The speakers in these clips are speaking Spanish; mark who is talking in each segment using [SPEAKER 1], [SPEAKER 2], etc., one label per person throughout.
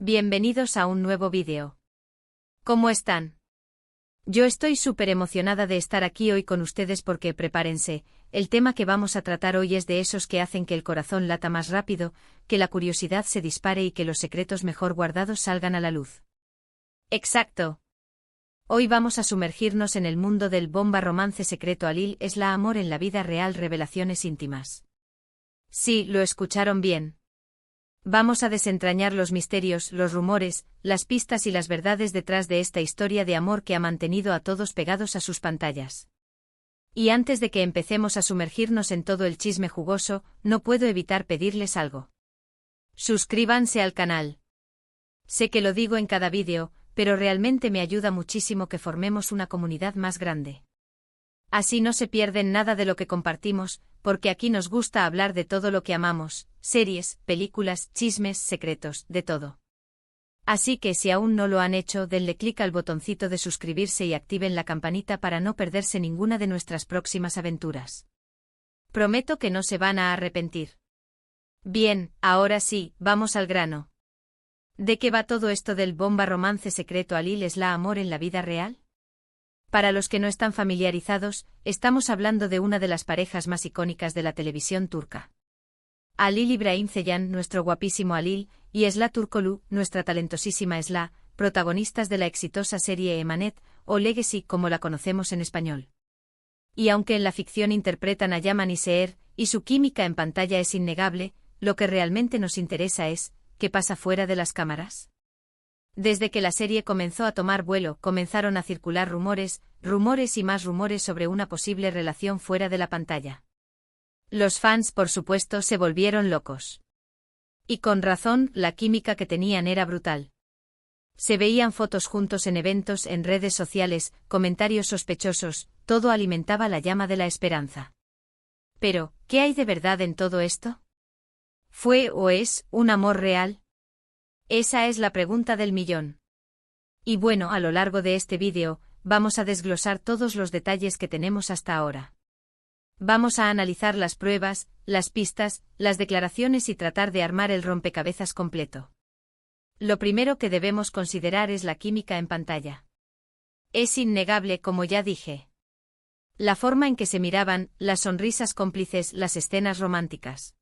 [SPEAKER 1] Bienvenidos a un nuevo vídeo. ¿Cómo están? Yo estoy súper emocionada de estar aquí hoy con ustedes porque, prepárense, el tema que vamos a tratar hoy es de esos que hacen que el corazón lata más rápido, que la curiosidad se dispare y que los secretos mejor guardados salgan a la luz. Exacto. Hoy vamos a sumergirnos en el mundo del bomba romance secreto Alil es la amor en la vida real, revelaciones íntimas. Sí, lo escucharon bien. Vamos a desentrañar los misterios, los rumores, las pistas y las verdades detrás de esta historia de amor que ha mantenido a todos pegados a sus pantallas. Y antes de que empecemos a sumergirnos en todo el chisme jugoso, no puedo evitar pedirles algo. Suscríbanse al canal. Sé que lo digo en cada vídeo, pero realmente me ayuda muchísimo que formemos una comunidad más grande. Así no se pierden nada de lo que compartimos, porque aquí nos gusta hablar de todo lo que amamos, series, películas, chismes, secretos, de todo. Así que si aún no lo han hecho, denle clic al botoncito de suscribirse y activen la campanita para no perderse ninguna de nuestras próximas aventuras. Prometo que no se van a arrepentir. Bien, ahora sí, vamos al grano. ¿De qué va todo esto del bomba romance secreto Alil es la amor en la vida real? Para los que no están familiarizados, estamos hablando de una de las parejas más icónicas de la televisión turca. Alil İbrahim Ceylan, nuestro guapísimo Alil, y Esla Turkoglu, nuestra talentosísima Esla, protagonistas de la exitosa serie Emanet, o Legacy como la conocemos en español. Y aunque en la ficción interpretan a Yaman y Seher, y su química en pantalla es innegable, lo que realmente nos interesa es, ¿qué pasa fuera de las cámaras? Desde que la serie comenzó a tomar vuelo, comenzaron a circular rumores y más rumores sobre una posible relación fuera de la pantalla. Los fans, por supuesto, se volvieron locos. Y con razón, la química que tenían era brutal. Se veían fotos juntos en eventos, en redes sociales, comentarios sospechosos, todo alimentaba la llama de la esperanza. Pero, ¿qué hay de verdad en todo esto? ¿Fue o es un amor real? Esa es la pregunta del millón. Y bueno, a lo largo de este vídeo, vamos a desglosar todos los detalles que tenemos hasta ahora. Vamos a analizar las pruebas, las pistas, las declaraciones y tratar de armar el rompecabezas completo. Lo primero que debemos considerar es la química en pantalla. Es innegable, como ya dije. La forma en que se miraban, las sonrisas cómplices, las escenas románticas.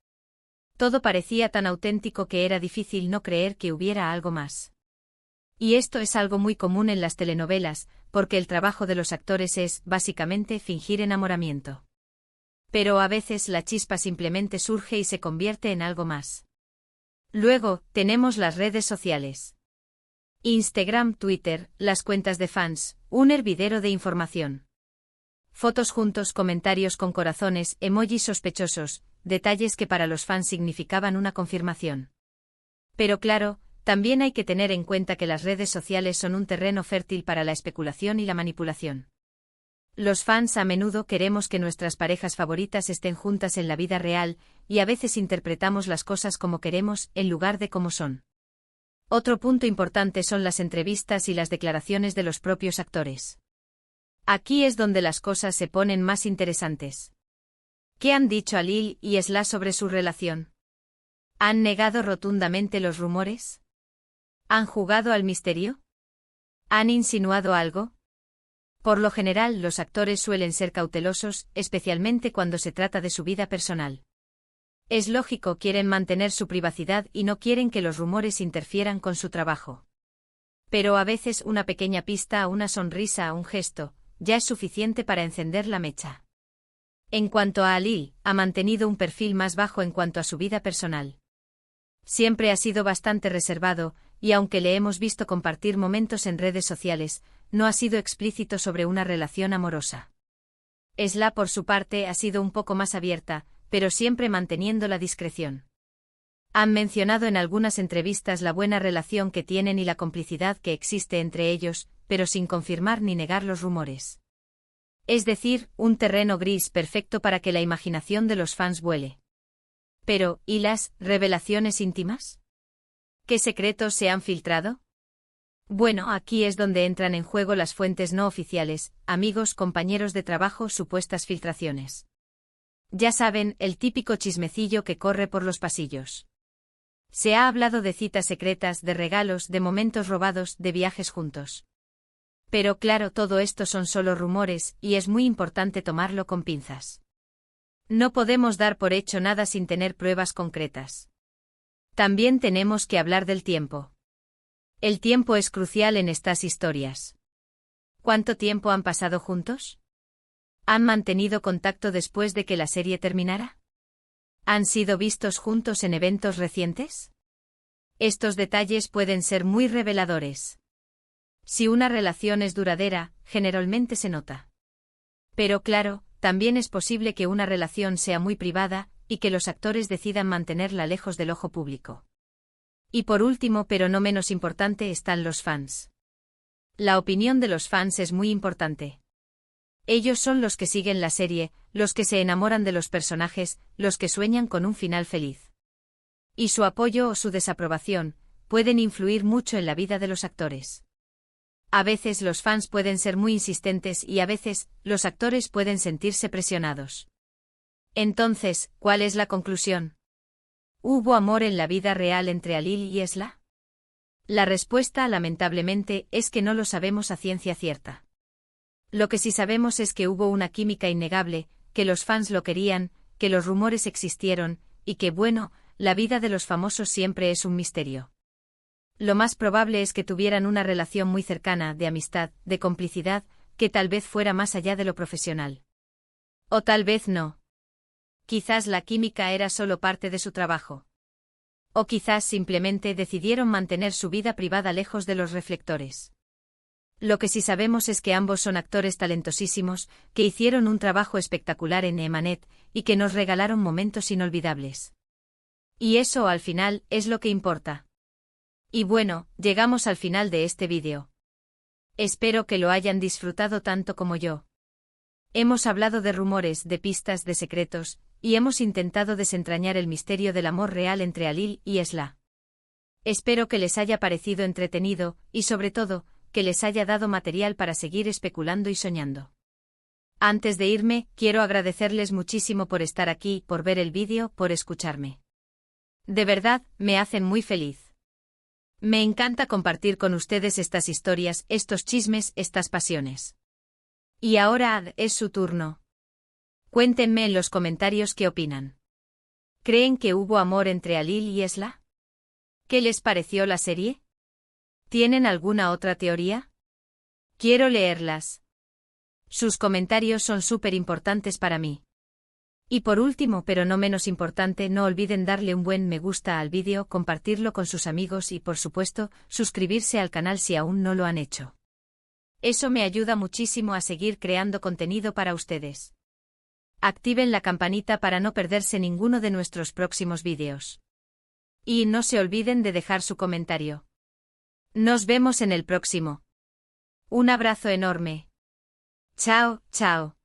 [SPEAKER 1] Todo parecía tan auténtico que era difícil no creer que hubiera algo más. Y esto es algo muy común en las telenovelas, porque el trabajo de los actores es, básicamente, fingir enamoramiento. Pero a veces la chispa simplemente surge y se convierte en algo más. Luego, tenemos las redes sociales. Instagram, Twitter, las cuentas de fans, un hervidero de información. Fotos juntos, comentarios con corazones, emojis sospechosos, detalles que para los fans significaban una confirmación. Pero claro, también hay que tener en cuenta que las redes sociales son un terreno fértil para la especulación y la manipulación. Los fans a menudo queremos que nuestras parejas favoritas estén juntas en la vida real, y a veces interpretamos las cosas como queremos, en lugar de como son. Otro punto importante son las entrevistas y las declaraciones de los propios actores. Aquí es donde las cosas se ponen más interesantes. ¿Qué han dicho Alil y Esla sobre su relación? ¿Han negado rotundamente los rumores? ¿Han jugado al misterio? ¿Han insinuado algo? Por lo general, los actores suelen ser cautelosos, especialmente cuando se trata de su vida personal. Es lógico, quieren mantener su privacidad y no quieren que los rumores interfieran con su trabajo. Pero a veces una pequeña pista, una sonrisa, un gesto, ya es suficiente para encender la mecha. En cuanto a Alil, ha mantenido un perfil más bajo en cuanto a su vida personal. Siempre ha sido bastante reservado, y aunque le hemos visto compartir momentos en redes sociales, no ha sido explícito sobre una relación amorosa. Esla, por su parte, ha sido un poco más abierta, pero siempre manteniendo la discreción. Han mencionado en algunas entrevistas la buena relación que tienen y la complicidad que existe entre ellos, pero sin confirmar ni negar los rumores. Es decir, un terreno gris perfecto para que la imaginación de los fans vuele. Pero, ¿y las revelaciones íntimas? ¿Qué secretos se han filtrado? Bueno, aquí es donde entran en juego las fuentes no oficiales, amigos, compañeros de trabajo, supuestas filtraciones. Ya saben, el típico chismecillo que corre por los pasillos. Se ha hablado de citas secretas, de regalos, de momentos robados, de viajes juntos. Pero claro, todo esto son solo rumores, y es muy importante tomarlo con pinzas. No podemos dar por hecho nada sin tener pruebas concretas. También tenemos que hablar del tiempo. El tiempo es crucial en estas historias. ¿Cuánto tiempo han pasado juntos? ¿Han mantenido contacto después de que la serie terminara? ¿Han sido vistos juntos en eventos recientes? Estos detalles pueden ser muy reveladores. Si una relación es duradera, generalmente se nota. Pero claro, también es posible que una relación sea muy privada, y que los actores decidan mantenerla lejos del ojo público. Y por último, pero no menos importante, están los fans. La opinión de los fans es muy importante. Ellos son los que siguen la serie, los que se enamoran de los personajes, los que sueñan con un final feliz. Y su apoyo o su desaprobación pueden influir mucho en la vida de los actores. A veces los fans pueden ser muy insistentes y a veces los actores pueden sentirse presionados. Entonces, ¿cuál es la conclusión? ¿Hubo amor en la vida real entre Alil y Esla? La respuesta, lamentablemente, es que no lo sabemos a ciencia cierta. Lo que sí sabemos es que hubo una química innegable, que los fans lo querían, que los rumores existieron, y que, bueno, la vida de los famosos siempre es un misterio. Lo más probable es que tuvieran una relación muy cercana, de amistad, de complicidad, que tal vez fuera más allá de lo profesional. O tal vez no. Quizás la química era solo parte de su trabajo. O quizás simplemente decidieron mantener su vida privada lejos de los reflectores. Lo que sí sabemos es que ambos son actores talentosísimos, que hicieron un trabajo espectacular en Emanet, y que nos regalaron momentos inolvidables. Y eso, al final, es lo que importa. Y bueno, llegamos al final de este vídeo. Espero que lo hayan disfrutado tanto como yo. Hemos hablado de rumores, de pistas, de secretos, y hemos intentado desentrañar el misterio del amor real entre Alil y Esla. Espero que les haya parecido entretenido, y sobre todo, que les haya dado material para seguir especulando y soñando. Antes de irme, quiero agradecerles muchísimo por estar aquí, por ver el vídeo, por escucharme. De verdad, me hacen muy feliz. Me encanta compartir con ustedes estas historias, estos chismes, estas pasiones. Y ahora es su turno. Cuéntenme en los comentarios qué opinan. ¿Creen que hubo amor entre Alil y Esla? ¿Qué les pareció la serie? ¿Tienen alguna otra teoría? Quiero leerlas. Sus comentarios son súper importantes para mí. Y por último, pero no menos importante, no olviden darle un buen me gusta al vídeo, compartirlo con sus amigos y, por supuesto, suscribirse al canal si aún no lo han hecho. Eso me ayuda muchísimo a seguir creando contenido para ustedes. Activen la campanita para no perderse ninguno de nuestros próximos vídeos. Y no se olviden de dejar su comentario. Nos vemos en el próximo. Un abrazo enorme. Chao, chao.